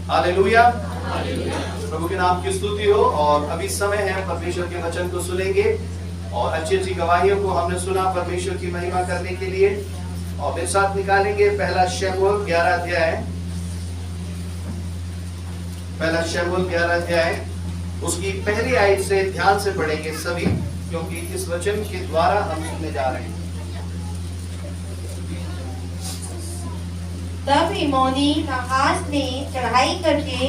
Hallelujah. प्रभु के नाम की स्तुति हो। और अभी समय है परमेश्वर के वचन को सुनेंगे और अच्छी अच्छी गवाहियों को हमने सुना परमेश्वर की महिमा करने के लिए। और मेरे साथ निकालेंगे पहला शमूएल 11 अध्याय, पहला शमूएल 11 अध्याय उसकी पहली आयत से ध्यान से पढ़ेंगे सभी, क्योंकि इस वचन के द्वारा हम सुनने जा रहे हैं। तब इमोनी नहास ने चढ़ाई करके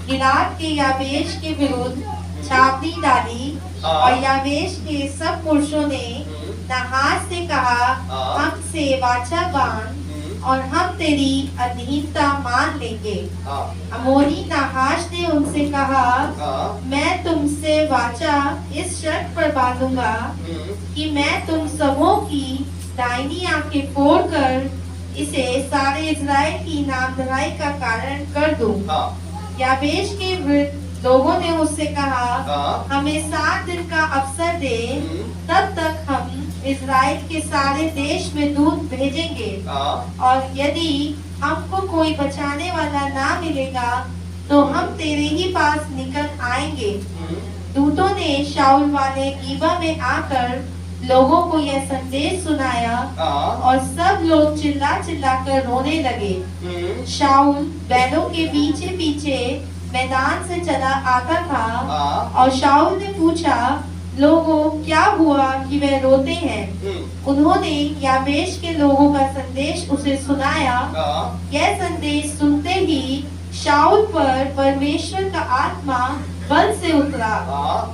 गिलाद के याबेश के विरुद्ध छावनी डाली और याबेश के सब पुरुषों ने नहास से कहा, हमसे वाचा बांध और हम तेरी अधीनता मान लेंगे। अमोनी नहास ने उनसे कहा, मैं तुमसे वाचा इस शर्त पर बांधूंगा कि मैं तुम सबों की दाहिनी आंखें फोड़कर इसे सारे इज़राइल की नामधराई का कारण कर दूं। याबेश के वृद्ध लोगों ने उससे कहा, हमें 7 दिन का अवसर दे, तब तक हम इज़राइल के सारे देश में दूत भेजेंगे और यदि हमको कोई बचाने वाला ना मिलेगा तो हम तेरे ही पास निकल आएंगे। दूतों ने शाऊल वाले गीबा में आकर लोगों को यह संदेश सुनाया और सब लोग चिल्ला चिल्ला कर रोने लगे। शाऊल बैलों के पीछे पीछे मैदान से चला आता था और शाऊल ने पूछा, लोगों क्या हुआ कि वे रोते हैं? उन्होंने याबेश के लोगों का संदेश उसे सुनाया। यह संदेश सुनते ही शाऊल पर परमेश्वर का आत्मा बल से उतरा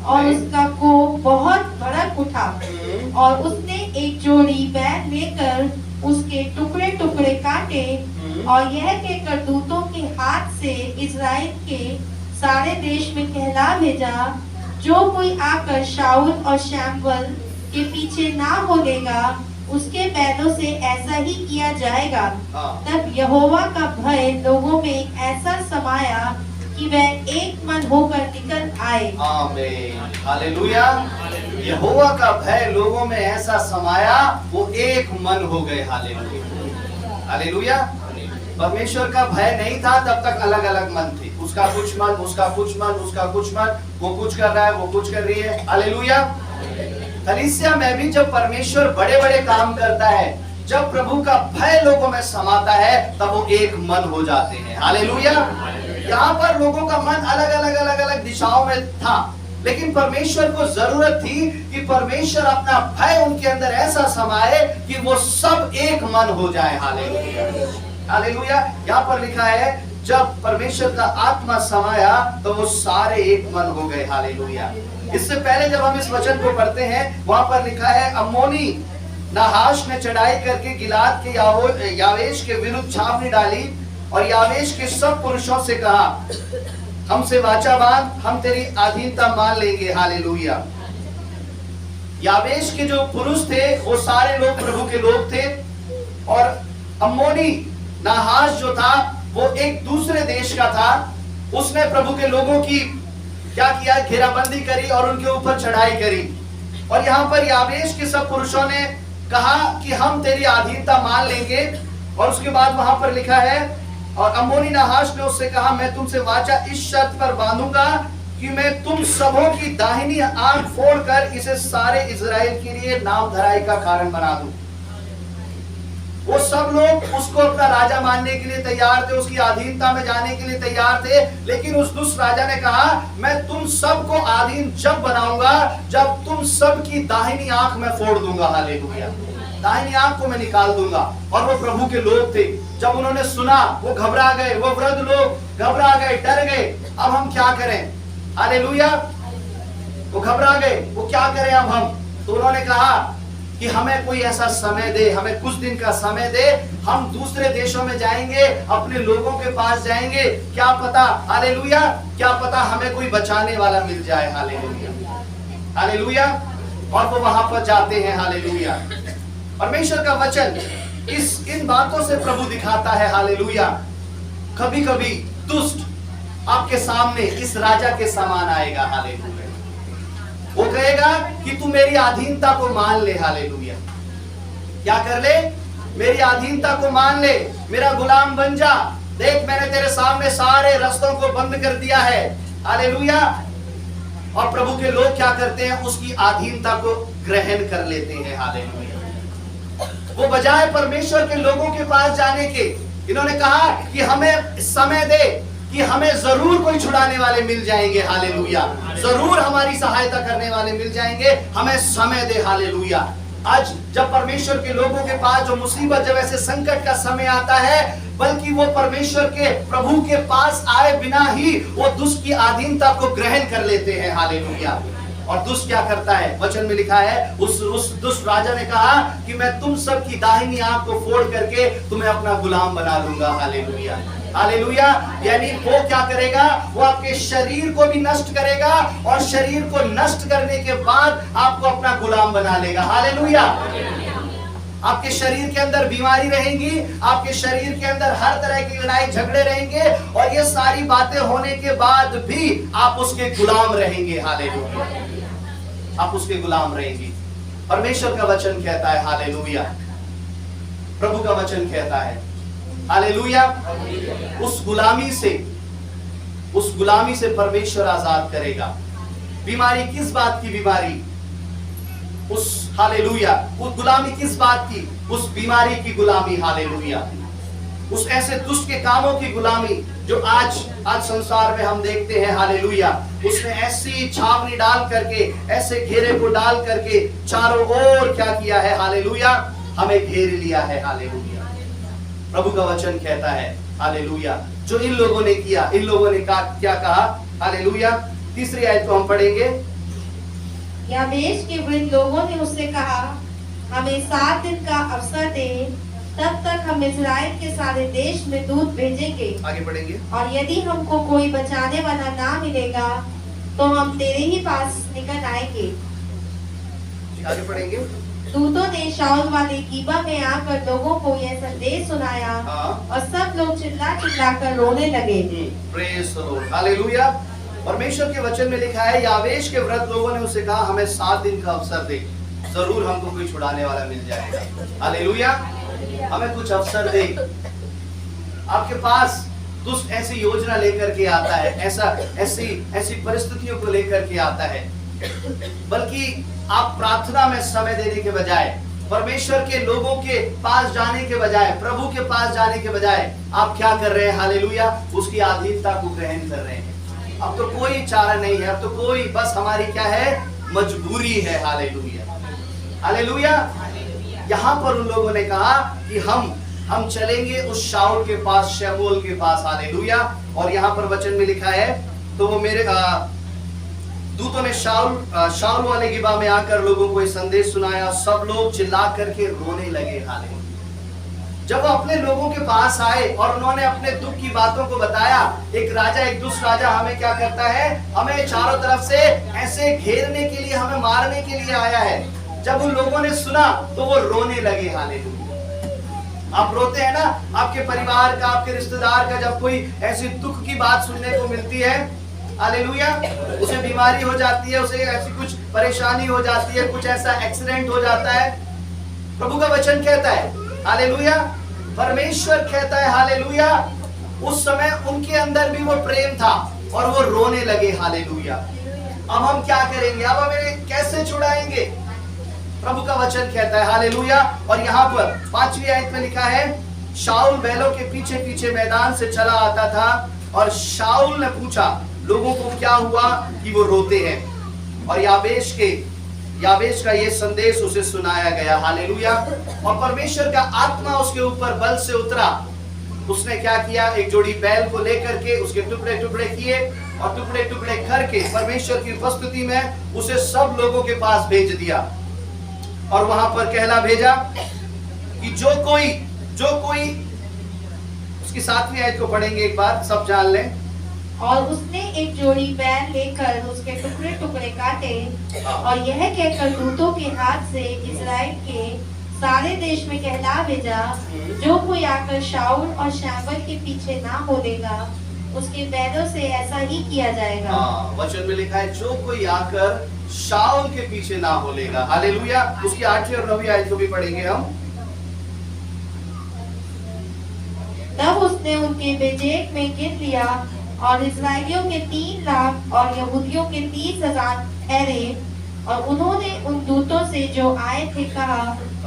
और उसका कोप बहुत भड़क उठा और उसने एक जोड़ी बैल लेकर उसके टुकड़े टुकड़े काटे और यह कहकर दूतों के हाथ से इज़राइल के सारे देश में कहला भेजा, जो कोई आकर शाऊल और शमूएल के पीछे ना होलेगा उसके बैलों से ऐसा ही किया जाएगा। तब यहोवा का भय लोगों में ऐसा समाया कि वह एक मन होकर निकल आए। आमीन, हालेलुया। यहोवा का भय लोगों में ऐसा समाया, वो एक मन हो गए। Hallelujah, hallelujah. परमेश्वर का भय नहीं था तब तक अलग अलग मन थे, उसका कुछ मन, उसका कुछ मन, उसका कुछ मन, वो कुछ कर रहा है, वो कुछ कर रही है। हालेलुया। कलीसिया में भी जब परमेश्वर बड़े बड़े काम करता है, जब प्रभु का भय लोगों में समाता है, तब वो एक मन हो जाते हैं। हालेलुया। यहाँ पर लोगों का मन अलग अलग दिशाओं में था, लेकिन परमेश्वर को जरूरत थी कि परमेश्वर अपना भय उनके अंदर ऐसा समाए कि वो सब एक मन हो जाए। Hallelujah, hallelujah. यहाँ पर लिखा है, जब परमेश्वर का आत्मा समाया तो वो सारे एक मन हो गए। हालेलुया। इससे पहले जब हम इस वचन को पढ़ते हैं, वहां पर लिखा है, अम्मोनी नाहाश ने चढ़ाई करके गिलाद के यावेश के विरुद्ध छावनी डाली और यावेश के सब पुरुषों से कहा, हमसे वाचा बांध, हम तेरी अधीनता मान लेंगे। हालेलुया। यावेश के जो पुरुष थे वो सारे लोग प्रभु के लोग थे और अम्मोनी नाहाश जो था वो एक दूसरे देश का था। उसने प्रभु के लोगों की क्या किया, घेराबंदी करी और उनके ऊपर चढ़ाई करी। और यहाँ पर यावेश के सब पुरुषों ने कहा कि हम तेरी अधीनता मान लेंगे। और उसके बाद वहां पर लिखा है, और अम्मोनी नाहाश ने उससे कहा, मैं तुमसे वाचा इस शर्त पर बांधूंगा कि मैं तुम सबों की दाहिनी आंख फोड़कर इसे सारे इज़राइल के लिए नामधराई का कारण बना दूं। वो सब लोग उसको अपना राजा मानने के लिए तैयार थे, उसकी अधीनता में जाने के लिए तैयार थे, लेकिन उस दुष्ट राजा ने कहा, मैं तुम सबको अधीन जब बनाऊंगा जब तुम सब की दाहिनी आंख में फोड़ दूंगा। हालेलुया। दाहिनी आंख को मैं निकाल दूंगा। और वो प्रभु के लोग थे, जब उन्होंने सुना वो घबरा गए, वो वृद्ध लोग घबरा गए, डर गए, अब हम क्या करें। हालेलुया। वो घबरा गए, वो क्या करें अब हम। तो उन्होंने कहा कि हमें कोई ऐसा समय दे, हमें कुछ दिन का समय दे, हम दूसरे देशों में जाएंगे, अपने लोगों के पास जाएंगे, क्या पता, हालेलुया, क्या पता हमें कोई बचाने वाला मिल जाए। Hallelujah, hallelujah. और वो वहां पर जाते हैं। हालेलुया। परमेश्वर का वचन इन बातों से प्रभु दिखाता है। हालेलुया। कभी कभी दुष्ट आपके सामने इस राजा के समान आएगा। हालेलुया। वो कहेगा कि तू मेरी अधीनता को मान ले। हालेलुया। क्या कर ले? मेरी अधीनता को मान ले, मेरा गुलाम बन जा, देख मैंने तेरे सामने सारे रास्तों को बंद कर दिया है। हालेलुया। और प्रभु के लोग क्या करते हैं, उसकी अधीनता को ग्रहण कर लेते हैं। हालेलुया। वो बजाय परमेश्वर के लोगों के पास जाने के, इन्होंने कहा कि हमें समय दे कि हमें जरूर कोई छुड़ाने वाले मिल जाएंगे। हालेलुया। जरूर हमारी सहायता करने वाले मिल जाएंगे, हमें समय दे। हालेलुया। आज जब परमेश्वर के लोगों के पास जो मुसीबत, जब ऐसे संकट का समय आता है, बल्कि वो परमेश्वर के प्रभु के पास आए बिना ही वो दुष्ट की अधीनता को ग्रहण कर लेते हैं। हालेलुया। और दुष्ट क्या करता है, वचन में लिखा है, उस दुष्ट राजा ने कहा कि मैं तुम सब की दाहिनी आंख को फोड़ करके तुम्हें अपना गुलाम बना लूंगा। हालेलुया। हालेलुया। यानी वो क्या करेगा, वो आपके शरीर को भी नष्ट करेगा और शरीर को नष्ट करने के बाद आपको अपना गुलाम बना लेगा। हालेलुया। आपके शरीर के अंदर बीमारी रहेगी, आपके शरीर के अंदर हर तरह की लड़ाई झगड़े रहेंगे, और ये सारी बातें होने के बाद भी आप उसके गुलाम रहेंगे। हालेलुया। आप उसके गुलाम रहेंगे। परमेश्वर का वचन कहता है, हालेलुया, प्रभु का वचन कहता है, हालेलुया, उस गुलामी से परमेश्वर आजाद करेगा। बीमारी किस बात की बीमारी, उस हालेलुया, उस गुलामी किस बात की, उस बीमारी की गुलामी। हालेलुया। उस ऐसे दुष्ट के कामों की गुलामी जो आज संसार में हम देखते हैं। हालेलुया। उसने ऐसी छावनी डाल करके, ऐसे घेरे को डाल करके चारों ओर क्या किया है, हालेलुया, हमें घेर लिया है। हालेलुया। प्रभु का वचन कहता है, हालेलुया, जो इन लोगों ने किया, इन लोगों ने क्या कहा, हालेलुया। तीसरी आयत को हम पढ़ेंगे। याबेश के वृद्ध लोगों ने उससे कहा, हमें 7 दिन का अवसर दे, तब तक हम इस्राएल के सारे देश में दूत भेजेंगे। आगे पढ़ेंगे। और यदि हमको कोई बचाने वाला ना मिलेगा तो हम तेरे ही पास निकल आएंगे। आगे पढ़ेंगे। दूतों ने शाऊल वाले गिबा में आकर लोगों को यह संदेश सुनाया, और सब लोग चिल्ला चिल्ला कर रोने लगे। Praise the Lord. हालेलुया। परमेश्वर के वचन में लिखा है, यावेश के वृद्ध लोगों ने उसे कहा, हमें 7 दिन का अवसर दे, जरूर हमको कोई छुड़ाने वाला मिल जाएगा। हालेलुया। हमें कुछ अवसर दे। आपके पास दुष्ट ऐसी योजना लेकर के आता है, ऐसी परिस्थितियों को लेकर के आता है, बल्कि आप प्रार्थना में समय देने के बजाय, परमेश्वर के लोगों के पास जाने के बजाय, प्रभु के पास जाने के बजाय आप क्या कर रहे हैं, हालेलुया, उसकी अधीनता को ग्रहण कर रहे हैं। अब तो कोई चारा नहीं है, अब तो कोई, बस हमारी क्या है, मजबूरी है। हालेलुया। हालेलुया। यहाँ पर उन लोगों ने कहा कि हम चलेंगे उस शाऊल के पास, शमूएल के पास। हालेलुया। और यहाँ पर वचन में लिखा है, तो वो मेरे दूतों ने शाऊल वाले गिबा में आकर लोगों को ये संदेश सुनाया, सब लोग चिल्ला करके रोने लगे। हालेलुया। जब वो अपने लोगों के पास आए और उन्होंने अपने दुख की बातों को बताया, एक राजा, एक दुष्ट राजा हमें क्या करता है, हमें चारों तरफ से ऐसे घेरने के लिए, हमें मारने के लिए आया है। जब उन लोगों ने सुना तो वो रोने लगे। हालेलुया। आप रोते हैं ना, आपके परिवार का, आपके रिश्तेदार का जब कोई ऐसी दुख की बात सुनने को मिलती है, हालेलुया, उसे बीमारी हो जाती है, उसे ऐसी कुछ परेशानी हो जाती है, कुछ ऐसा एक्सीडेंट हो जाता है, प्रभु का वचन कहता है, हालेलुया, परमेश्वर कहता है, हालेलुया, उस समय उनके अंदर भी वो प्रेम था और वो रोने लगे। हालेलुया। अब हम क्या करेंगे, अब हमें कैसे छुड़ाएंगे, प्रभु का वचन कहता है, हालेलुया। और यहाँ पर 5वीं आयत में लिखा है, शाऊल बैलों के पीछे पीछे मैदान से चला आता था, और शाऊल ने पूछा लोगों को क्या हुआ कि वो रोते हैं, और याबेश का ये संदेश उसे सुनाया गया। हालेलुया। और परमेश्वर का आत्मा उसके ऊपर बल से उतरा। उसने क्या किया, एक जोड़ी बैल को लेकर के उसके टुकड़े टुकड़े किए, और टुकड़े टुकड़े करके परमेश्वर की उपस्थिति में उसे सब लोगों के पास भेज दिया, और वहां पर कहला भेजा कि जो कोई उसकी 7वीं आयत को पढ़ेंगे एक बार, सब जान लें। और उसने एक जोड़ी बैल लेकर उसके टुकड़े टुकड़े काटे, और यह कहकर दूतों के हाथ से इस्राएल के सारे देश में कहला भेजा, जो कोई आकर शाऊल और शमूएल के पीछे ना बोलेगा, उसके बैलों से ऐसा ही किया जाएगा। वचन में लिखा है, जो कोई आकर शाऊल के पीछे ना बोलेगा। हालेलुया। उसकी 8वीं और 9वीं आयत को भी पढ़ेंगे हम। तब उसने उसने उनके बेजेक में गिन लिया और इस्राएलियों के 3 लाख और यहूदियों के 30,000 ठहरे। और उन्होंने उन दूतों से जो आए थे कहा,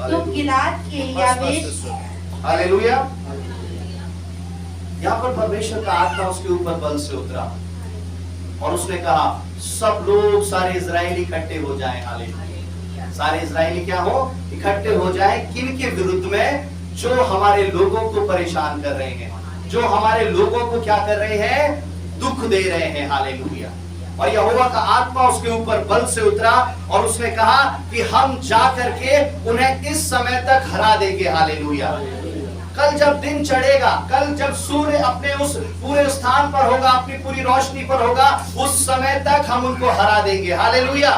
तुम गिलाद के याबेश। हालेलुया। यहाँ पर परमेश्वर का आत्मा उसके ऊपर बल से उतरा और उसने कहा सब लोग, सारे इजरायली इकट्ठे हो जाएं। हालेलुया। सारे इजरायली क्या हो? इकट्ठे हो जाएं। किन के विरुद्ध में? जो हमारे लोगों को परेशान कर रहे हैं, जो हमारे लोगों को क्या कर रहे हैं? दुख दे रहे हैं। हालेलुया। और यहोवा का आत्मा उसके ऊपर बल से उतरा और उसने कहा कि हम जा करके उन्हें इस समय तक हरा देंगे। हालेलुया। कल जब दिन चढ़ेगा, कल जब सूर्य अपने उस पूरे स्थान पर होगा, अपनी पूरी रोशनी पर होगा, उस समय तक हम उनको हरा देंगे। हालेलुया।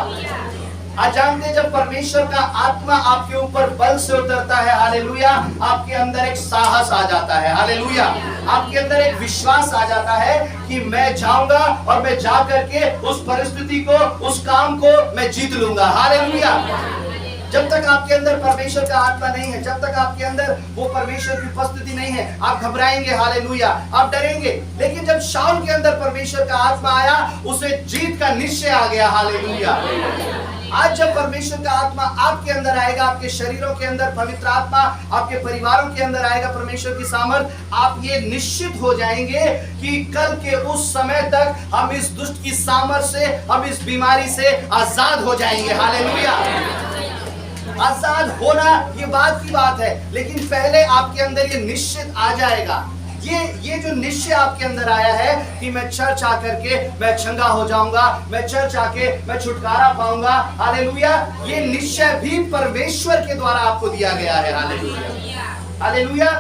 आज जानते, जब परमेश्वर का आत्मा आपके ऊपर बल से उतरता है, हालेलुया, आपके अंदर एक साहस आ जाता है। हालेलुया। आपके अंदर एक विश्वास आ जाता है कि मैं जाऊंगा और मैं जा करके उस परिस्थिति को, उस काम को मैं जीत लूंगा। हालेलुया। जब तक आपके अंदर परमेश्वर का आत्मा नहीं है, जब तक आपके अंदर वो परमेश्वर की उपस्थिति नहीं है, आप घबराएंगे। हालेलुया। आप डरेंगे। लेकिन जब शाऊल के अंदर परमेश्वर का आत्मा आया, उसे जीत का निश्चय आ गया। हालेलुया। आज जब परमेश्वर का आत्मा आपके अंदर आएगा, आपके शरीरों के अंदर पवित्र आत्मा आपके परिवारों के अंदर आएगा, परमेश्वर की सामर्थ, आप ये निश्चित हो जाएंगे कि कल के उस समय तक हम इस दुष्ट की सामर्थ से, हम इस बीमारी से आजाद हो जाएंगे। हालेलुया। आजाद होना ये बात की बात है, लेकिन पहले आपके अंदर ये निश्चित आ जाएगा। ये जो निश्चय आपके अंदर आया है कि मैं चर्च आकर के मैं चंगा हो जाऊंगा, मैं चर्च आके मैं छुटकारा पाऊंगा। हालेलुया। ये निश्चय भी परमेश्वर के द्वारा आपको दिया गया है। हालेलुया। हालेलुया।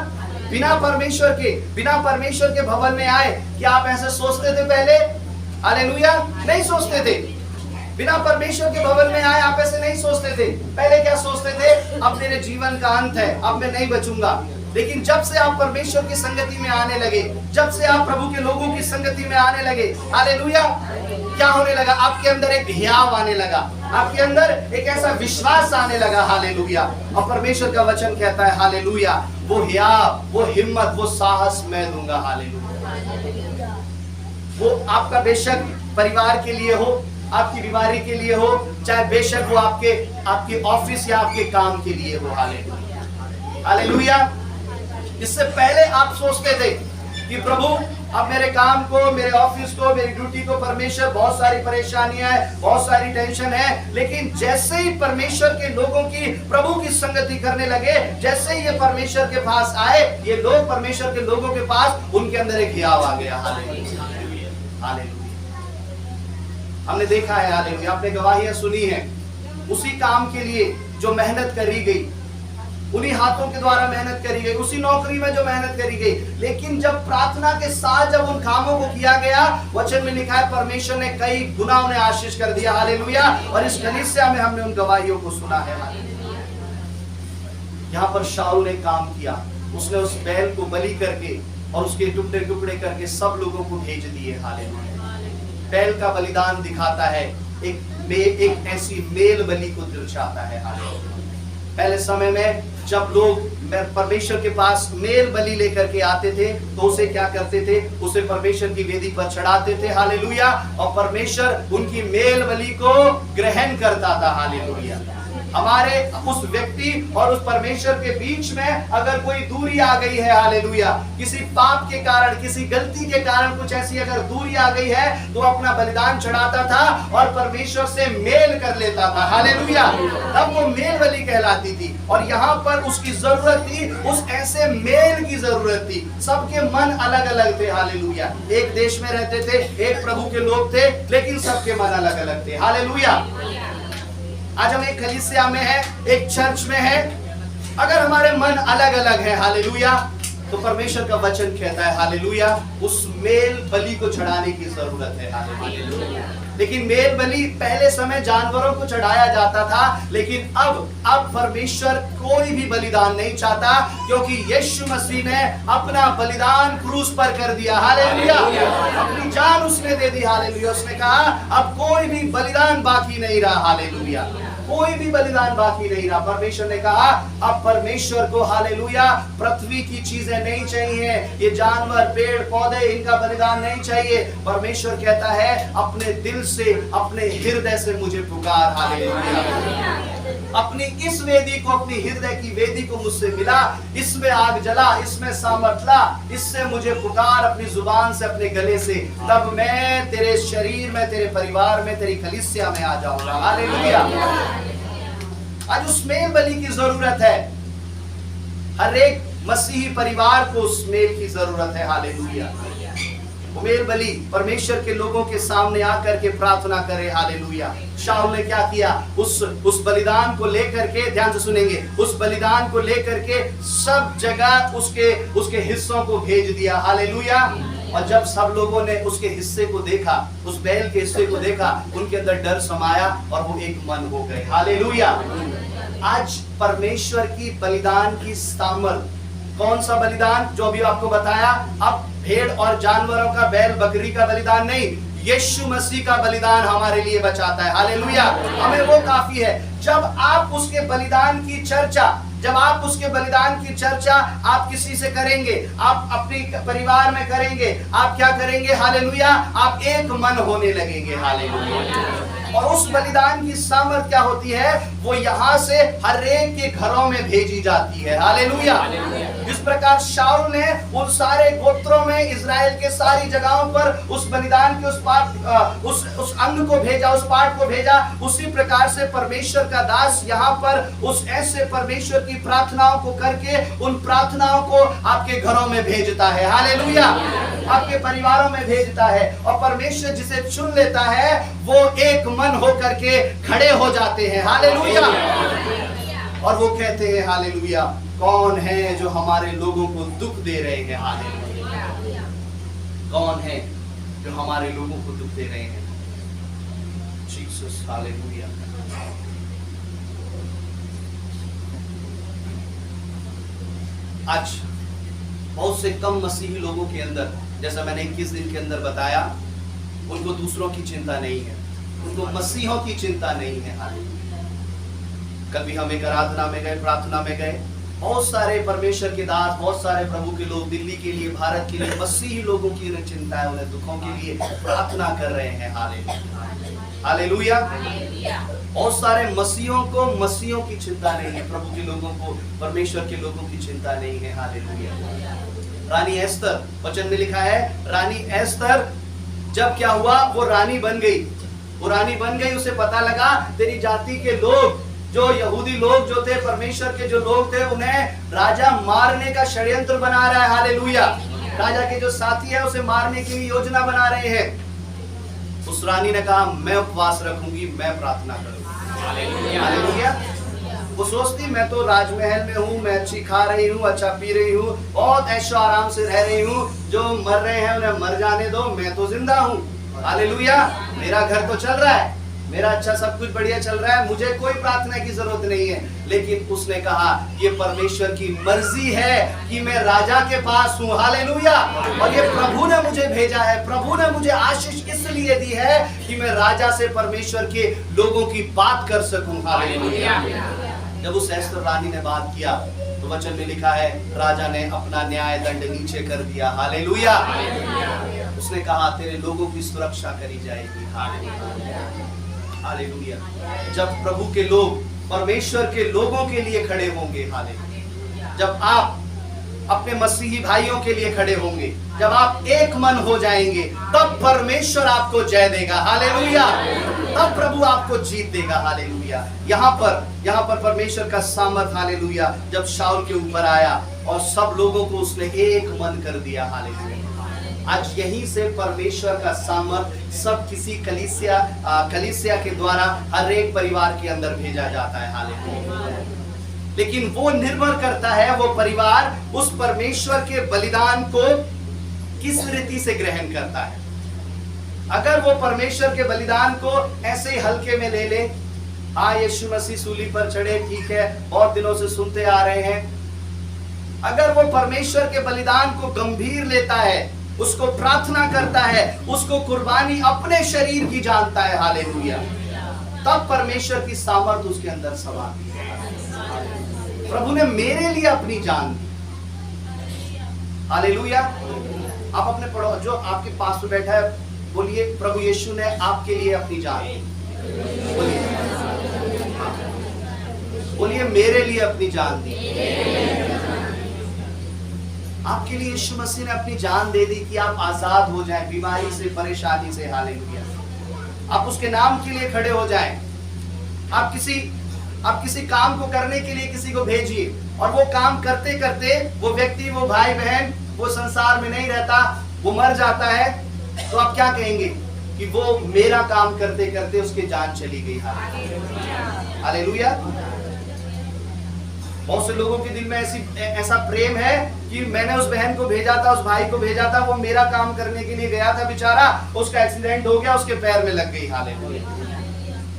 बिना परमेश्वर के भवन में आए, क्या आप ऐसे सोचते थे पहले? हालेलुया। नहीं सोचते थे। बिना परमेश्वर के भवन में आए आप ऐसे नहीं सोचते थे। पहले क्या सोचते थे? अब मेरे जीवन का अंत है, अब मैं नहीं बचूंगा। लेकिन जब से आप परमेश्वर की संगति में आने लगे, जब से आप प्रभु के लोगों की संगति में आने लगे, हालेलुया, क्या होने लगा? आपके अंदर एक हियाव आने लगा, आपके अंदर एक ऐसा विश्वास आने लगा। हालेलुया। और परमेश्वर का वचन कहता है, हालेलुया, वो हियाव, वो हिम्मत, वो साहस मैं दूंगा। हालेलुया। वो आपका बेशक परिवार के लिए हो, आपकी बीमारी के लिए हो, चाहे बेशक वो आपके ऑफिस या आपके काम के लिए हो। हालेलुया। हालेलुया। इससे पहले आप सोचते थे कि प्रभु अब मेरे काम को, मेरे ऑफिस को, मेरी ड्यूटी को, परमेश्वर, बहुत सारी परेशानियां है, बहुत सारी टेंशन है। लेकिन जैसे ही परमेश्वर के लोगों की, प्रभु की संगति करने लगे, जैसे ही ये परमेश्वर के पास आए, ये लोग परमेश्वर के लोगों के पास, उनके अंदर एक हियाव आ गया। हालेलुया। हालेलुया। हमने देखा है, हालेलुया, आपने गवाहियां सुनी है, उसी काम के लिए जो मेहनत करी गई, उन्हीं हाथों के द्वारा मेहनत करी गई, उसी नौकरी में जो मेहनत करी गई, लेकिन जब प्रार्थना के साथ जब उन कामों को किया गया, वचन में लिखा है परमेश्वर ने कई गुना उन्हें आशीष कर दिया। हालेलुया। और इस कलीसिया में हमने उन गवाहियों को सुना है। यहाँ पर शाऊल ने काम किया, उसने उस बैल को बलि करके और उसके टुकड़े टुकड़े करके सब लोगों को भेज दिए। हालेलुया। बैल का बलिदान दिखाता है, एक ऐसी मेल बलि को दर्शाता है। हालेलुया। पहले समय में जब लोग परमेश्वर के पास मेल बलि लेकर के आते थे, तो उसे क्या करते थे? उसे परमेश्वर की वेदी पर चढ़ाते थे। हालेलुया। और परमेश्वर उनकी मेल बलि को ग्रहण करता था। हालेलुया। हमारे उस व्यक्ति और उस परमेश्वर के बीच में अगर कोई दूरी आ गई है, हालेलुया, किसी पाप के कारण, किसी गलती के कारण कुछ ऐसी अगर दूरी आ गई है, तो अपना बलिदान चढ़ाता था और परमेश्वर से मेल कर लेता था। हालेलुया। तब वो मेल बलि कहलाती थी। और यहाँ पर उसकी जरूरत थी, उस ऐसे मेल की जरूरत थी। सबके मन अलग अलग थे। हालेलुया। एक देश में रहते थे, एक प्रभु के लोग थे, लेकिन सबके मन अलग अलग थे। हालेलुया। आज हम एक कलीसिया में है, एक चर्च में है, अगर हमारे मन अलग अलग है, हालेलुया, तो परमेश्वर का वचन कहता है, हालेलुया, उस मेल बलि को चढ़ाने की जरूरत है। हालेलुया। लेकिन मेल बलि पहले समय जानवरों को चढ़ाया जाता था, लेकिन अब परमेश्वर कोई भी बलिदान नहीं चाहता, क्योंकि यीशु मसीह ने अपना बलिदान क्रूस पर कर दिया। हालेलुया। अपनी जान उसने दे दी। हालेलुया। उसने कहा अब कोई भी बलिदान बाकी नहीं रहा। हालेलुया। कोई भी बलिदान बाकी नहीं रहा। परमेश्वर ने कहा अब परमेश्वर को हालेलुया पृथ्वी की चीजें नहीं चाहिए, ये जानवर पेड़ पौधे इनका बलिदान नहीं चाहिए। परमेश्वर कहता है अपने दिल से अपने हृदय से मुझे पुकार, हालेलुया। अपनी इस वेदी को, अपनी हृदय की वेदी को मुझसे मिला, इसमें आग जला, इसमें सामर्थ ला, इससे मुझे पुकार अपनी जुबान से, अपने गले से, तब मैं तेरे शरीर में, तेरे परिवार में, तेरी कलीसिया में आ जाऊंगा, हालेलुया। आज उस मेल बलि की जरूरत है, हर एक मसीही परिवार को उस मेल की जरूरत है, हालेलुया। मेल बलि परमेश्वर के लोगों के सामने आकर के प्रार्थना करे, हालेलुया। शाऊल ने क्या किया, उस बलिदान को लेकर के, ध्यान से सुनेंगे, उस बलिदान को लेकर के सब जगह उसके हिस्सों को भेज दिया, हालेलुया। और जब सब लोगों ने उसके हिस्से को देखा, उस बैल के हिस्से को देखा, उनके अंदर डर समाया और वो एक मन हो गए, हालेलुया। आज परमेश्वर की बलिदान की सामर्थ, कौन सा बलिदान जो अभी आपको बताया, अब भेड़ और जानवरों का, बैल बकरी का बलिदान नहीं, यीशु मसीह का बलिदान हमारे लिए बचाता है, हालेलुया। हमें वो काफी है। जब आप उसके बलिदान की चर्चा, जब आप उसके बलिदान की चर्चा आप किसी से करेंगे, आप अपने परिवार में करेंगे, आप क्या करेंगे, हालेलुया, आप एक मन होने लगेंगे, हालेलुया। और उस बलिदान की सामर्थ क्या होती है, वो यहाँ से हर एक के घरों में भेजी जाती है, हालेलुया। जिस प्रकार शाऊल ने उन सारे गोत्रों में, इजराइल के सारी जगहों पर उस बलिदान के उस अंग को भेजा, उस पाठ को भेजा, उसी प्रकार से परमेश्वर का दास यहाँ पर उस ऐसे परमेश्वर की प्रार्थनाओं को करके उन प्रार्थनाओं को आपके घरों में भेजता है, हालेलुया। आपके परिवारों में भेजता है। और परमेश्वर जिसे चुन लेता है वो एक मन होकर के खड़े हो जाते हैं, हालेलुया। और वो कहते हैं, हालेलुया, कौन है जो हमारे लोगों को दुख दे रहे हैं, हालेलुया। कौन है जो हमारे लोगों को दुख दे रहे हैं, जीसस, हालेलुया। आज बहुत से कम मसीही लोगों के अंदर, जैसा मैंने 21 दिन के अंदर बताया, उनको दूसरों की चिंता नहीं है, उनको मसीहों की चिंता नहीं है, हालेलुया। कल भी हम एक आराधना में गए, प्रार्थना में गए, बहुत सारे परमेश्वर के दास, बहुत सारे प्रभु के लोग दिल्ली के लिए, भारत के लिए, मसीही लोगों की उन्हें चिंता है, उन्हें दुखों के लिए प्रार्थना कर रहे हैं, हालेलुया। बहुत सारे मसीहों को मसीहों की चिंता नहीं है, प्रभु के लोगों को, परमेश्वर के लोगों की चिंता नहीं है, हालेलुया। रानी एस्तर, वचन में लिखा है, रानी एस्तर जब क्या हुआ, वो रानी बन गई, वो रानी बन गई, उसे पता लगा तेरी जाति के लोग, जो यहूदी लोग जो थे, परमेश्वर के जो लोग थे, उन्हें राजा मारने का षड्यंत्र बना रहा है, हालेलुया। राजा के जो साथी है उसे मारने की योजना बना रहे हैं। उस रानी ने कहा, मैं उपवास रखूंगी, मैं प्रार्थना करूंगी, हालेलुया। वो सोचती मैं तो राजमहल में हूँ, मैं अच्छी खा रही हूँ, अच्छा पी रही हूँ, बहुत ऐशो आराम से रह रही हूँ, जो मर रहे हैं उन्हें मर जाने दो, मैं तो जिंदा हूँ, हालेलुया। मेरा घर तो चल रहा है, मेरा अच्छा सब कुछ बढ़िया चल रहा है, मुझे कोई प्रार्थना की जरूरत नहीं है। लेकिन उसने कहा ये परमेश्वर की मर्जी है कि मैं राजा के पास हूँ, हालेलुया। और ये प्रभु ने मुझे भेजा है, प्रभु ने मुझे आशीष इसलिए दी है कि मैं राजा से, परमेश्वर के लोगों की बात कर सकूं, हालेलुया। जब उस एस्तर रानी ने बात किया तो वचन में लिखा है, राजा ने अपना न्याय दंड नीचे कर दिया, हालेलुया। उसने कहा तेरे लोगों की सुरक्षा करी जाएगी, हालेलुया। जब प्रभु के लोग परमेश्वर के लोगों के लिए खड़े होंगे, हालेलुया, जब आप अपने मसीही भाइयों के लिए खड़े होंगे, जब आप एक मन हो जाएंगे, तब परमेश्वर आपको जय देगा, हालेलुया। तब प्रभु आपको जीत देगा, हालेलुया। यहाँ पर परमेश्वर का सामर्थ, हालेलुया, जब शाऊल के ऊपर आया और सब लोगों को उसने एक मन कर दिया, हालेलुया। आज यहीं से परमेश्वर का सामर्थ सब किसी कलीसिया के द्वारा हर एक परिवार के अंदर भेजा जाता है, हालेलुया। लेकिन वो निर्भर करता है, वो परिवार उस परमेश्वर के बलिदान को किस रीति से ग्रहण करता है। अगर वो परमेश्वर के बलिदान को ऐसे ही हल्के में ले ले, हाँ यीशु मसीह सूली पर चढ़े, ठीक है, बहुत दिनों से सुनते आ रहे हैं। अगर वो परमेश्वर के बलिदान को गंभीर लेता है, उसको प्रार्थना करता है, उसको कुर्बानी अपने शरीर की जानता है, हालेलुया, तब परमेश्वर की सामर्थ उसके अंदर समाती है। प्रभु ने मेरे लिए अपनी जान दी। हालेलुया। आप अपने पढ़ो, जो आपके पास में बैठा है, बोलिए प्रभु यीशु ने आपके लिए अपनी जान दी। बोलिए मेरे लिए अपनी जान दी। आपके लिए यीशु मसीह ने अपनी जान दे दी कि आप आजाद हो जाएं बीमारी से, परेशानी से। हालेलुया। आप उसके नाम के लिए खड़े हो जाएं। आप किसी काम को करने के लिए किसी को भेजिए, और वो काम करते करते वो व्यक्ति, वो भाई बहन, वो संसार में नहीं रहता, वो मर जाता है, तो आप क्या कहेंगे कि वो मेरा काम करते करते उसकी जान चली गई। हालेलुया। बहुत से लोगों के दिल में ऐसा प्रेम है कि मैंने उस बहन को भेजा था, उस भाई को भेजा था, वो मेरा काम करने के लिए गया था, बेचारा उसका एक्सीडेंट हो गया, उसके पैर में लग गई। हालेलुया।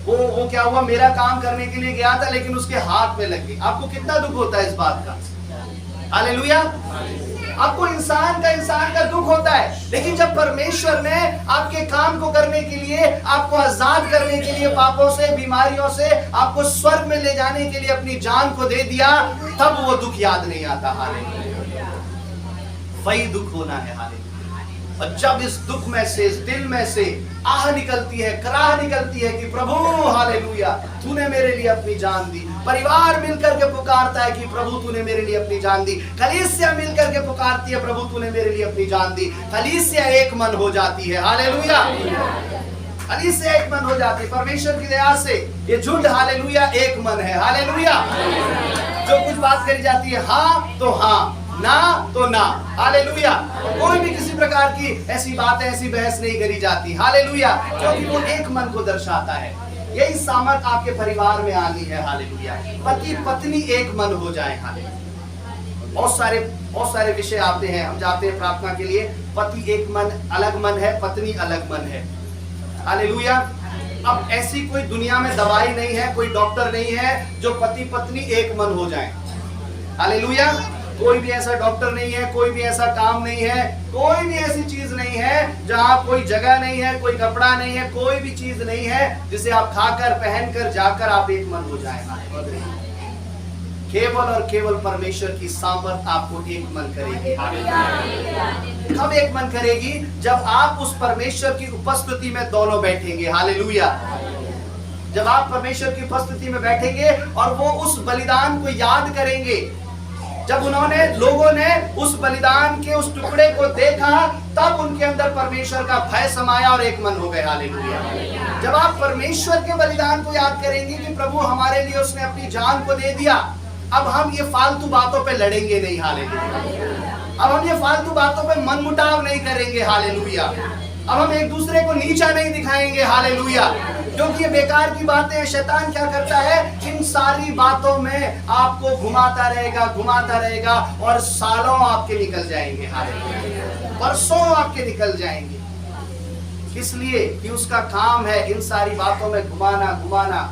वो क्या हुआ, मेरा काम करने के लिए गया था लेकिन उसके हाथ में लग गई। आपको कितना दुख होता है इस बात का। हालेलुया। आपको इंसान का दुख होता है, लेकिन जब परमेश्वर ने आपके काम को करने के लिए, आपको आजाद करने के लिए, पापों से, बीमारियों से आपको स्वर्ग में ले जाने के लिए अपनी जान को दे दिया, तब वो दुख याद नहीं आता। हालेलुया। वही दुख होना है। हालेलुया। और जब इस दुख में से, इस दिल में से आह निकलती है, कराह निकलती है कि प्रभु हालेलुया तूने मेरे लिए अपनी जान दी। परिवार मिलकर के पुकारता है कि प्रभु तूने मेरे लिए अपनी जान दी। कलीसिया मिलकर के पुकारती है, प्रभु तूने मेरे लिए अपनी जान दी। कलीसिया एक मन हो जाती है। हालेलुया। कलीसिया एक मन हो जाती है। परमेश्वर की दया से ये झुंड हालेलुया एक मन है। हालेलुया। जो कुछ बात करी जाती है, हाँ तो हाँ, ना तो ना। हालेलुया। कोई भी किसी प्रकार की ऐसी बातें, ऐसी बहस नहीं करी जाती। हालेलुया। क्योंकि वो एक मन को दर्शाता है। यही सामर्थ आपके परिवार में आनी है। हालेलुया। पति पत्नी एक मन हो जाए। हालेलुया। बहुत सारे विषय आते हैं, हम जाते हैं प्रार्थना के लिए। पति एक मन, अलग मन है, पत्नी अलग मन है। हालेलुया। अब ऐसी कोई दुनिया में दवाई नहीं है, कोई डॉक्टर नहीं है जो पति पत्नी एक मन हो जाए। हालेलुया। कोई भी ऐसा डॉक्टर नहीं है, कोई भी ऐसा काम नहीं है, कोई भी ऐसी चीज नहीं है जहां कोई जगह नहीं है, कोई कपड़ा नहीं है, कोई भी चीज नहीं है जिसे आप खाकर, पहनकर, जाकर आप एक मन हो जाए। केवल और केवल परमेश्वर की सामर्थ आपको एक मन करेगी। कब एक मन करेगी? जब आप उस परमेश्वर की उपस्थिति में दोनों बैठेंगे। हालेलुया। जब आप परमेश्वर की उपस्थिति में बैठेंगे और वो उस बलिदान को याद करेंगे, जब लोगों ने उस बलिदान के उस टुकड़े को देखा, तब उनके अंदर परमेश्वर का भय समाया और एक मन हो गए। हालेलुया। जब आप परमेश्वर के बलिदान को याद करेंगे कि प्रभु हमारे लिए उसने अपनी जान को दे दिया, अब हम ये फालतू बातों पे लड़ेंगे नहीं। हालेलुया। अब हम ये फालतू बातों पे मनमुटाव नहीं करेंगे। हालेलुया। अब हम एक दूसरे को नीचा नहीं दिखाएंगे। हालेलुया। क्योंकि ये बेकार की बातें हैं। शैतान क्या करता है, इन सारी बातों में आपको घुमाता रहेगा और सालों आपके निकल जाएंगे। हालेलुया। वर्षों आपके निकल जाएंगे। किस लिए? कि उसका काम है इन सारी बातों में घुमाना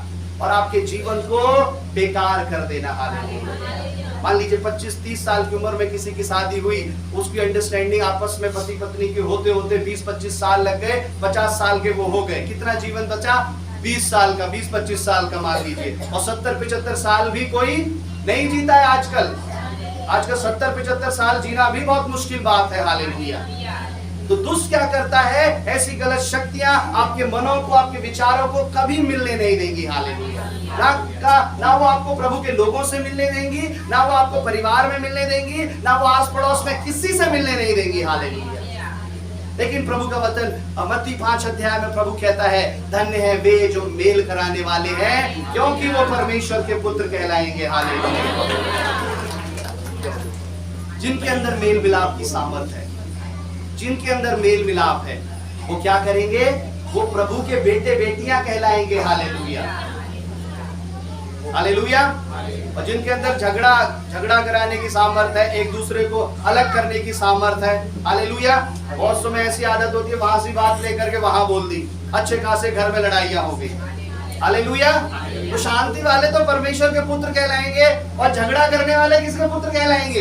और आपके जीवन को बेकार कर देना। हालेलुया। मान लीजिए 25-30 साल की उम्र में किसी की शादी हुई, उसकी अंडरस्टैंडिंग आपस में पति पत्नी के होते होते 20-25 साल लग गए, 50 साल के वो हो गए। कितना जीवन बचा? 20 साल का, 20-25 साल का मान लीजिए। और 70-75 साल भी कोई नहीं जीता है आजकल। 70-75 साल जीना भी बहुत मुश्किल बात है। हालेलुया। तो दुष्ट क्या करता है, ऐसी गलत शक्तियां आपके मनों को, आपके विचारों को कभी मिलने नहीं देंगी। हालेलुया। ना वो आपको प्रभु के लोगों से मिलने देंगी, ना वो आपको परिवार में मिलने देंगी, ना वो आस पड़ोस में किसी से मिलने नहीं देंगी। हालेलुया। लेकिन प्रभु का वचन मत्ती 5 अध्याय में प्रभु कहता है, धन्य है वे जो मेल कराने वाले हैं, क्योंकि वो परमेश्वर के पुत्र कहलाएंगे। हालेलुया। जिनके अंदर मेल मिलाप की सामर्थ है, जिनके अंदर मेल मिलाप है, वो क्या करेंगे? वो प्रभु के बेटे बेटियां कहलाएंगे। हालेलुया। हालेलुया। और जिनके अंदर झगड़ा कराने की सामर्थ है, एक दूसरे को अलग करने की सामर्थ है। हालेलुया। बहुत समय ऐसी आदत होती है, वहां से बात लेकर के वहां बोल दी, अच्छे खासे घर में लड़ाइयां हो गई। हालेलुया। तो शांति वाले तो परमेश्वर के पुत्र कहलाएंगे, और झगड़ा करने वाले किसके पुत्र कहलाएंगे?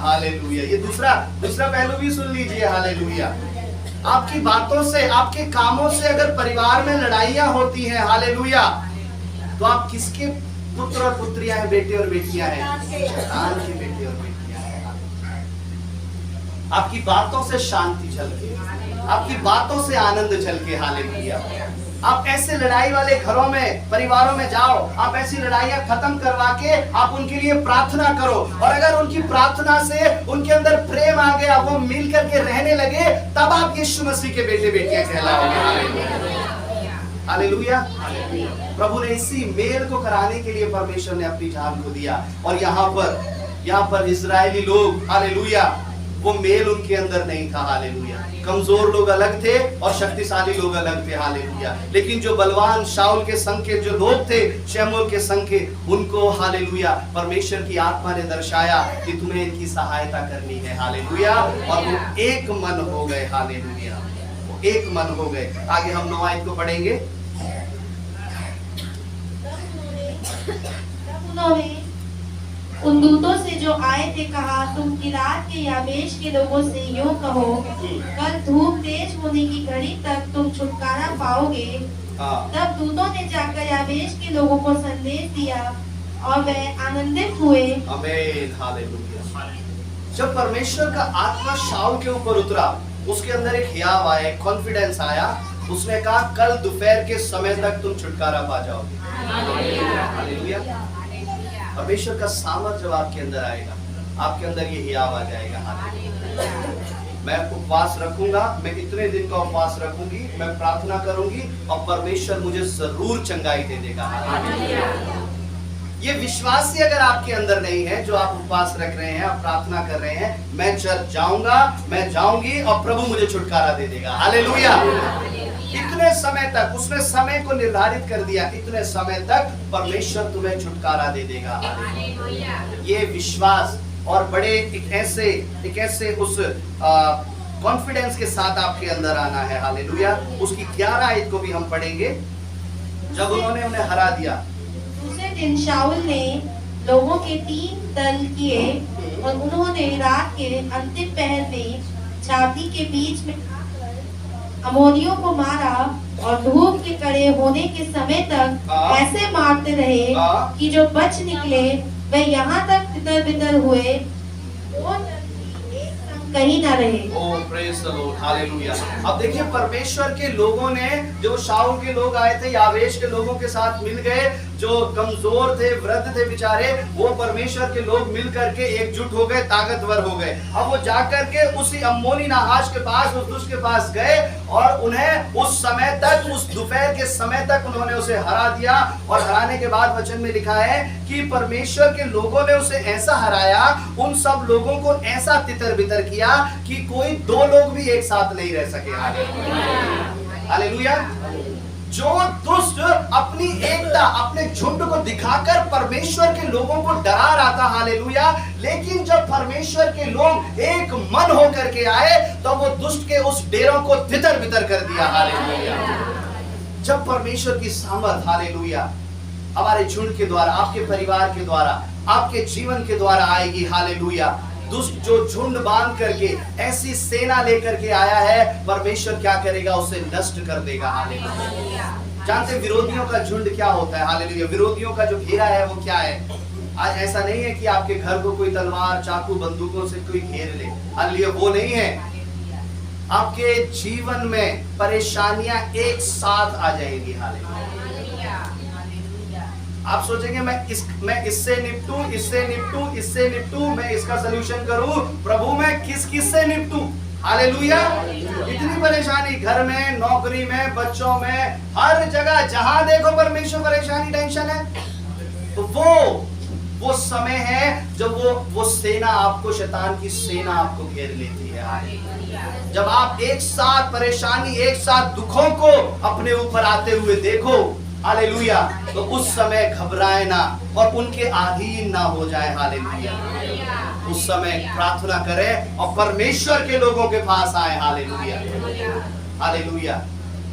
हालेलुया। ये दूसरा पहलू भी सुन लीजिए। हालेलुया। आपकी बातों से, आपके कामों से अगर परिवार में लड़ाइयां होती हैं, हालेलुया, तो आप किसके पुत्र और पुत्रियां हैं, बेटे और बेटियां हैं? शैतान के बेटे और बेटियां हैं। आपकी बातों से शांति झलके, आपकी बातों से आनंद झलके, हालेलुया। आप ऐसे लड़ाई वाले घरों में, परिवारों में जाओ, आप ऐसी लड़ाइयां खत्म करवा के आप उनके लिए प्रार्थना करो, और अगर उनकी प्रार्थना से उनके अंदर प्रेम आ गया, वो मिल करके रहने लगे, तब आप यीशु मसीह के बेटे बेटियां कहलाओगे। हालेलुया। प्रभु ने इसी मेल को कराने के लिए परमेश्वर ने अपनी जान को दिया, और यहाँ पर इजरायली लोग, हालेलुया, वो मेल उनके अंदर नहीं था, हालेलुया। कमजोर लोग अलग थे और शक्तिशाली लोग अलग थे, हालेलुया। लेकिन जो बलवान शाऊल के संग के जो लोग थे, शमूएल के संग के, उनको, हालेलुया, परमेश्वर की आत्मा ने दर्शाया कि तुम्हें इनकी सहायता करनी है, हालेलुया। और वो एक मन हो गए, हालेलुया, वो एक मन हो गए। आगे हम 9 आयत को पढ़ेंगे। उन्होंने उन दूतों से जो आए थे कहा, तुम गिलाद के याबेश के लोगों से यूं कहो, कल धूप तेज होने की घड़ी तक तुम छुटकारा पाओगे। तब दूतों ने जाकर याबेश के लोगों को संदेश दिया और वे आनंदित हुए। आमीन, हालेलुया। जब परमेश्वर का आत्मा शाऊल के ऊपर उतरा, उसके अंदर एक हियाव आया, एक कॉन्फिडेंस आया। उसने कहा, कल दोपहर के समय तक तुम छुटकारा पा जाओगे। हालेलुया। परमेश्वर का सामर्थ जब आपके अंदर आएगा, आपके अंदर ये हियाव आ जाएगा। मैं उपवास रखूंगा, मैं इतने दिन का उपवास रखूंगी, मैं प्रार्थना करूंगी और परमेश्वर मुझे जरूर चंगाई दे देगा। ये विश्वास ही अगर आपके अंदर नहीं है, जो आप उपवास रख रहे हैं, आप प्रार्थना कर रहे हैं, मैं चर्च जाऊंगा, मैं जाऊंगी और प्रभु मुझे छुटकारा दे देगा। हालेलुया। इतने समय तक, उसने समय को निर्धारित कर दिया, इतने समय तक परमेश्वर तुम्हें छुटकारा दे देगा। ये विश्वास और बड़े एक ऐसे उस कॉन्फिडेंस के साथ आपके अंदर आना है। हालेलुया। उसकी 11 आयत को भी हम पढ़ेंगे। जब उन्होंने उन्हें हरा दिया, दूसरे दिन शाऊल ने लोगों के 3 दल किए और उन्होंने रात के अंतिम पहर में छावनी के बीच में अमोनियों को मारा और धूप के कड़े होने के समय तक ऐसे मारते रहे कि जो बच निकले वे यहाँ तक तितर बितर हुए, कहीं ना रहे। ओह प्रेज द लॉर्ड, हालेलुया। अब देखिए, परमेश्वर के लोगों ने, जो शाऊल के लोग आए थे, याबेश के लोगों के साथ मिल गए, जो कमजोर थे, वृद्ध थे बेचारे, वो परमेश्वर के लोग मिल करके एकजुट हो गए, ताकतवर हो गए। अब वो जाकर के उसी अम्मोनी नाहाश के पास, उस दुष्ट के पास गए और उन्हें उस समय तक, उस दोपहर के समय तक उन्होंने उसे हरा दिया। और हराने के बाद वचन में लिखा है कि परमेश्वर के लोगों ने उसे ऐसा हराया, उन सब लोगों को ऐसा तितर बितर किया कि कोई 2 लोग भी एक साथ नहीं रह सके। हालेलुया। जो दुष्ट अपनी एकता, अपने झुंड को दिखाकर परमेश्वर के लोगों को डरा रहा था, हालेलुया, लेकिन जब परमेश्वर के लोग एक मन होकर के आए तो वो दुष्ट के उस डेरों को तितर बितर कर दिया। हालेलुया। जब परमेश्वर की सामर्थ, हालेलुया, हमारे झुंड के द्वारा, आपके परिवार के द्वारा, आपके जीवन के द्वारा आएगी, हालेलुया, दुष्ट जो झुंड बांध करके ऐसी सेना लेकर के आया है, परमेश्वर क्या करेगा? उसे नष्ट कर देगा। हालेलुया। जानते विरोधियों का झुंड क्या होता है? हालेलुया। विरोधियों का जो घेरा है वो क्या है? आज ऐसा नहीं है कि आपके घर को कोई तलवार, चाकू, बंदूकों से कोई घेर ले। हालेलुया। वो नहीं है। आपके जीवन में परेशानियां एक साथ आ जाएंगी। हालेलुया। आप सोचेंगे मैं इससे निपटूं, इससे निपटूं, इससे निपटूं, मैं इसका सलूशन करूं। प्रभु मैं किस से निपटूं? हालेलुया। इतनी परेशानी घर में, नौकरी में, बच्चों में, हर जगह जहां देखो परमेश्वर परेशानी, टेंशन है। तो वो समय है जब वो सेना आपको, शैतान की सेना आपको घेर लेती है। जब आप एक साथ परेशानी, एक साथ दुखों को अपने ऊपर आते हुए देखो, हालेलुया, तो उस समय घबराए ना और उनके अधीन ना हो जाए। हालेलुया। उस समय प्रार्थना करें और परमेश्वर के लोगों के पास आए। हालेलुया। हालेलुया।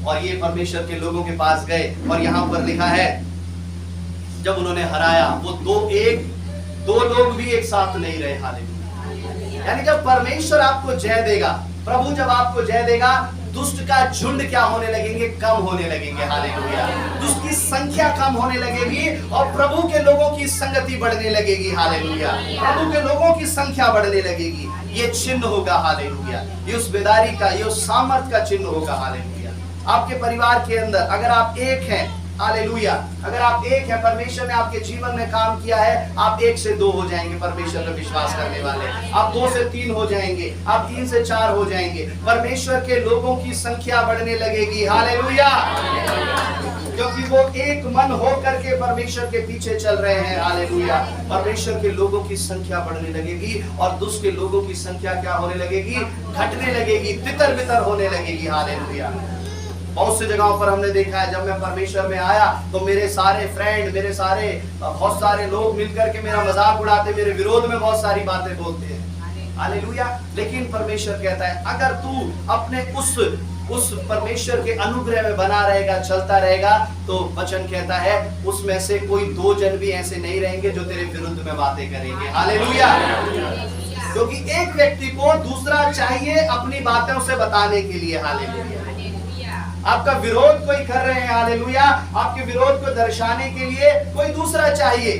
और ये परमेश्वर के लोगों के पास गए और यहाँ पर लिखा है जब उन्होंने हराया, वो दो लोग भी एक साथ नहीं रहे। हालेलुया। यानी जब परमेश्वर आपको जय देगा, प्रभु जब आपको जय देगा, दुष्ट का झुंड क्या होने लगेंगे, कम होने लगेंगे। हालेलुया। दुष्ट की संख्या कम होने लगेगी और प्रभु के लोगों की संगति बढ़ने लगेगी। हालेलुया। प्रभु के लोगों की संख्या बढ़ने लगेगी। ये चिन्ह होगा। हालेलुया। ये उस बेदारी का, ये उस सामर्थ का चिन्ह होगा। हालेलुया। आपके परिवार के अंदर अगर आप एक हैं, हालेलुया, अगर आप एक हैं, परमेश्वर ने आपके जीवन में काम किया है, आप 1 से 2 हो जाएंगे परमेश्वर में विश्वास करने वाले। आप 2 से 3 हो जाएंगे, आप 3 से 4 हो जाएंगे। परमेश्वर के लोगों की संख्या बढ़ने लगेगी। हालेलुया। क्योंकि वो एक मन हो करके परमेश्वर के पीछे चल रहे हैं। हालेलुया। परमेश्वर के लोगों की संख्या बढ़ने लगेगी और दुष्ट के लोगों की संख्या क्या होने लगेगी, घटने लगेगी, तितर बितर होने लगेगी। हालेलुया। बहुत सी जगहों पर हमने देखा है, जब मैं परमेश्वर में आया तो मेरे सारे फ्रेंड, मेरे सारे बहुत सारे लोग मिलकर के मेरा मजाक उड़ाते, मेरे विरोध में बहुत सारी बातें बोलते हैं। हालेलुया। लेकिन परमेश्वर कहता है अगर तू अपने उस परमेश्वर के अनुग्रह में बना रहेगा, चलता रहेगा, तो वचन कहता है उसमें से कोई 2 जन भी ऐसे नहीं रहेंगे जो तेरे विरुद्ध में बातें करेंगे। हालेलुया। क्योंकि एक व्यक्ति को दूसरा चाहिए अपनी बातें उसे बताने के लिए। हालेलुया। आपका विरोध कोई कर रहे हैं, हालेलुया, आपके विरोध को दर्शाने के लिए कोई दूसरा चाहिए।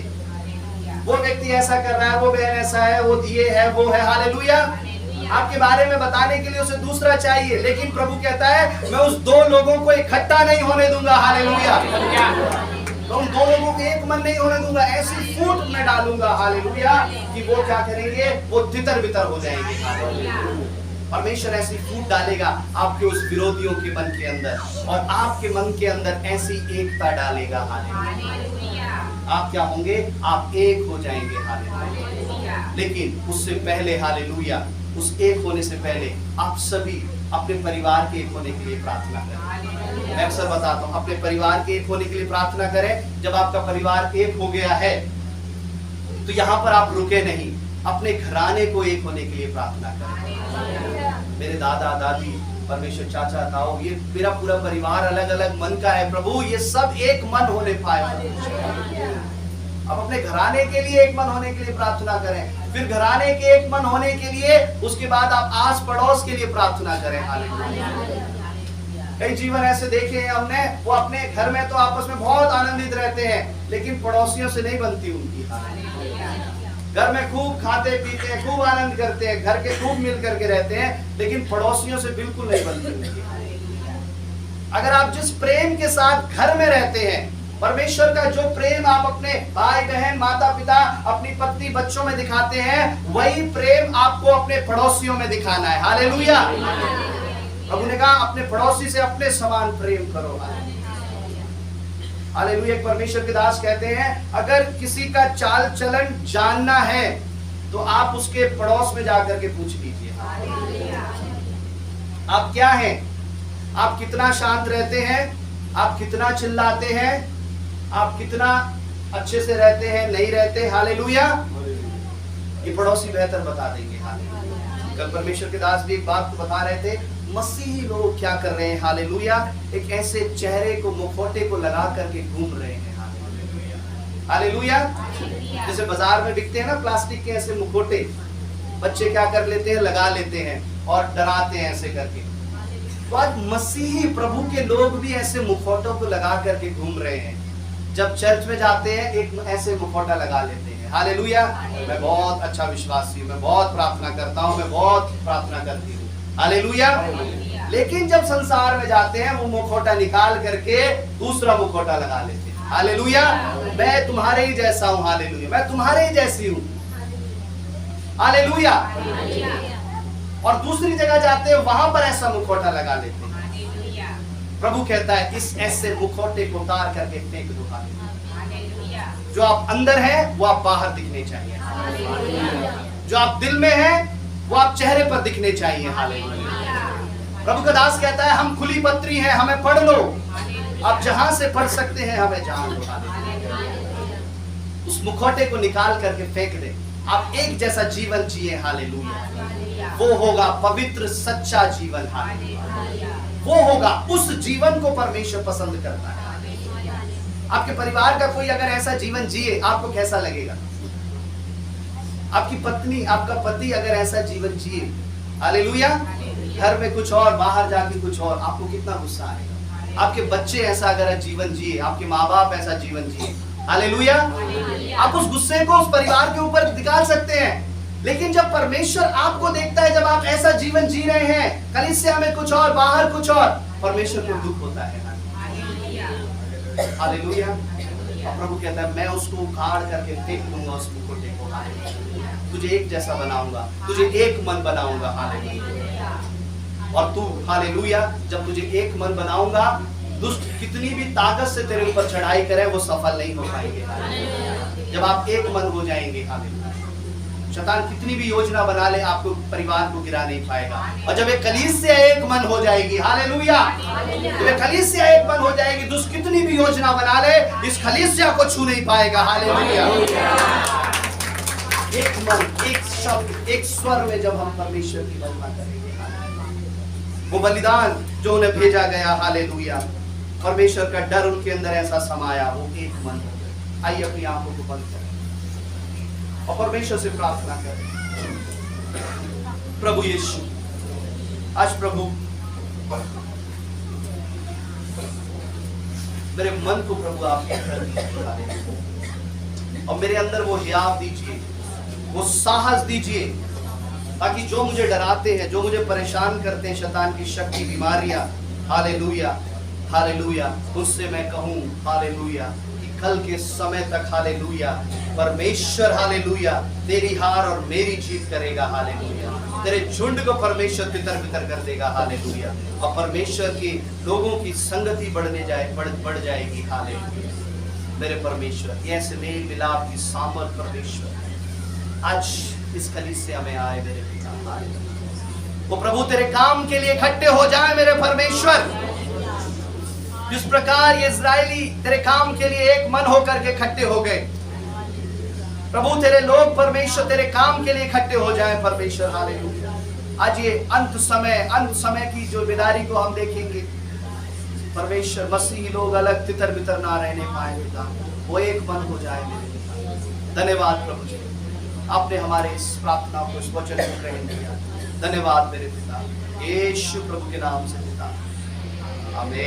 वो व्यक्ति ऐसा कर रहा है, वो बहन ऐसा है, वो ये है, वो है। हालेलुया। आपके बारे में बताने के लिए उसे दूसरा चाहिए। लेकिन प्रभु कहता है मैं उस 2 लोगों को इकट्ठा नहीं होने दूंगा। हालेलुया। तो उन 2 लोगों को एक मन नहीं होने दूंगा। ऐसी फूट में डालूंगा। हालेलुया। कि वो क्या करेंगे, वो तितर बितर हो जाएंगे। परमेश्वर ऐसी फूट डालेगा आपके उस विरोधियों के मन के अंदर, और आपके मन के अंदर ऐसी एकता डालेगा। हालेलुया। आप क्या होंगे, आप एक हो जाएंगे। हालेलुया। लेकिन उससे पहले, हालेलुया, उस एक होने से पहले आप सभी अपने परिवार के एक होने के लिए प्रार्थना करें। मैं अक्सर बताता हूँ, अपने परिवार के एक होने के लिए प्रार्थना करें। जब आपका परिवार एक हो गया है तो यहाँ पर आप रुके नहीं, अपने घराने को एक होने के लिए प्रार्थना करें। मेरे दादा दादी, परमेश्वर, चाचा ताऊ, ये मेरा पूरा परिवार अलग अलग मन का है प्रभु, ये सब एक मन होने पाए। अब अपने घराने के लिए एक मन होने के लिए प्रार्थना करें। फिर घराने के एक मन होने के लिए उसके बाद आप आस पड़ोस के लिए प्रार्थना करें। हालेलुया। कई जीवन ऐसे देखे हैं हमने, वो अपने घर में तो आपस में बहुत आनंदित रहते हैं, लेकिन पड़ोसियों से नहीं बनती उनकी। घर में खूब खाते पीते हैं, खूब आनंद करते हैं, घर के खूब मिल करके रहते हैं, लेकिन पड़ोसियों से बिल्कुल नहीं बनती। अगर आप जिस प्रेम के साथ घर में रहते हैं, परमेश्वर का जो प्रेम आप अपने भाई बहन, माता पिता, अपनी पत्नी, बच्चों में दिखाते हैं, वही प्रेम आपको अपने पड़ोसियों में दिखाना है। हालेलुया। प्रभु ने कहा अपने पड़ोसी से अपने समान प्रेम करो। हालेलुया। परमेश्वर के दास कहते हैं अगर किसी का चाल चलन जानना है तो आप उसके पड़ोस में जाकर के पूछ लीजिए। आप क्या हैं, आप कितना शांत रहते हैं, आप कितना चिल्लाते हैं, आप कितना अच्छे से रहते हैं, नहीं रहते। हालेलुया। ये पड़ोसी बेहतर बता देंगे। हालेलुया। कल परमेश्वर के दास भी एक बात को बता रहे थे, मसीही लोग क्या कर रहे हैं। हालेलुया। एक ऐसे चेहरे को, मुखौटे को लगा करके घूम रहे हैं। हालेलुया। जैसे बाजार में बिकते हैं ना प्लास्टिक के ऐसे मुखौटे, बच्चे क्या कर लेते हैं, लगा लेते हैं और डराते हैं ऐसे करके। तो आज मसीही प्रभु के लोग भी ऐसे मुखौटों को लगा करके घूम रहे हैं। जब चर्च में जाते हैं एक ऐसे मुखौटा लगा लेते हैं। हालेलुया। मैं बहुत अच्छा विश्वासी हूँ, मैं बहुत प्रार्थना करता हूँ, मैं बहुत प्रार्थना करती हूँ। हालेलुया। लेकिन जब संसार में जाते हैं वो मुखौटा निकाल करके दूसरा मुखौटा लगा लेते हैं। हालेलुया। मैं तुम्हारे ही जैसा हूँ। हालेलुया। मैं तुम्हारे ही जैसी हूँ। हालेलुया। और दूसरी जगह जाते हैं वहां पर ऐसा मुखौटा लगा लेते हैं। प्रभु कहता है इस ऐसे मुखौटे को उतार करके फेंक दो। हालेलुया। जो आप अंदर है वो आप बाहर दिखने चाहिए। जो आप दिल में है वो आप चेहरे पर दिखने चाहिए। हालेलुया। प्रभु का दास कहता है हम खुली पत्री हैं, हमें पढ़ लो, आप जहां से पढ़ सकते हैं हमें जान लो। उस मुखौटे को निकाल करके फेंक दे, आप एक जैसा जीवन जिए। हालेलुया। वो होगा पवित्र सच्चा जीवन। हालेलुया। वो होगा, उस जीवन को परमेश्वर पसंद करता है। आपके परिवार का कोई अगर ऐसा जीवन जिए आपको कैसा लगेगा? आपकी पत्नी, आपका पति अगर ऐसा जीवन जिए, हालेलुया, घर में कुछ और, बाहर जाके कुछ और, आपको कितना गुस्सा आएगा। आपके बच्चे ऐसा अगर जीवन जिए, आपके माँ बाप ऐसा जीवन जिए, हालेलुया, आप उस गुस्से को उस परिवार के ऊपर निकाल सकते हैं। लेकिन जब परमेश्वर आपको देखता है, जब आप ऐसा जीवन जी रहे हैं, कलीसिया में कुछ और, बाहर कुछ और, परमेश्वर को दुख होता है। हालेलुया। और प्रभु कहता है मैं उसको उखाड़ करके फेंक दूंगा उस मुकुटे को, तुझे एक जैसा बनाऊंगा, तुझे एक मन बनाऊंगा। हालेलुया। और तू, हालेलुया, जब तुझे एक मन बनाऊंगा, दुष्ट कितनी भी ताकत से तेरे ऊपर चढ़ाई करे वो सफल नहीं हो पाएंगे। जब आप एक मन हो जाएंगे, हालेलुया, शैतान कितनी भी योजना बना ले आपको, परिवार को गिरा नहीं पाएगा। और जब एक कलीसिया एक मन हो जाएगी, हालेलुया, जब एक कलीसिया एक मन हो जाएगी, दुष्ट कितनी भी योजना बना ले, इस कलीसिया को छू नहीं पाएगा। हालेलुया। एक मन, एक शब्द, एक स्वर में जब हम परमेश्वर की महिमा करेंगे, वो बलिदान जो उन्हें भेजा गया, हालेलुया, परमेश्वर का डर उनके अंदर ऐसा समाया, वो एक मन हो गए। आइए अपनी आंखों को बंद करें और परमेश्वर से प्रार्थना करें। प्रभु यीशु, आज प्रभु मेरे मन को प्रभु आप कर दीजिए और मेरे अंदर वो हियाव दीजिए, वो साहस दीजिए, ताकि जो मुझे डराते हैं, जो मुझे परेशान करते हैं, शैतान की शक्ति, बीमारियां, हालेलुया, हालेलुया, उससे मैं कहूं, हालेलुया, कल के समय तक, हालेलुया, परमेश्वर, हालेलुया, तेरी हार और मेरी जीत करेगा। हालेलुया, तेरे झुंड को परमेश्वर तितर बितर कर देगा। हालेलुया, और परमेश्वर के लोगों की संगति बढ़ जाएगी। हालेलुया, मेरे परमेश्वर, ये ऐसे मेल मिलाप की सामर्थ परमेश्वर आज इस कलीसिया में आए मेरे पिता। वो प्रभु तेरे काम के लिए इकट्ठे हो जाए मेरे परमेश्वर। जिस प्रकार ये इजरायली तेरे काम के लिए एक मन होकर के इकट्ठे हो गए, प्रभु तेरे लोग परमेश्वर तेरे काम के लिए इकट्ठे हो जाए परमेश्वर। हालेलुया, आज ये अंत समय की जो बेदारी को हम देखेंगे परमेश्वर, मसीही लोग अलग तितर बितर ना रहने पाए पिता, वो एक मन हो जाए मेरे पिता। धन्यवाद प्रभु जी, आपने हमारे इस प्रार्थना को, इस वचन को ग्रहण किया। धन्यवाद मेरे पिता, यीशु प्रभु के नाम से पिता, आमीन।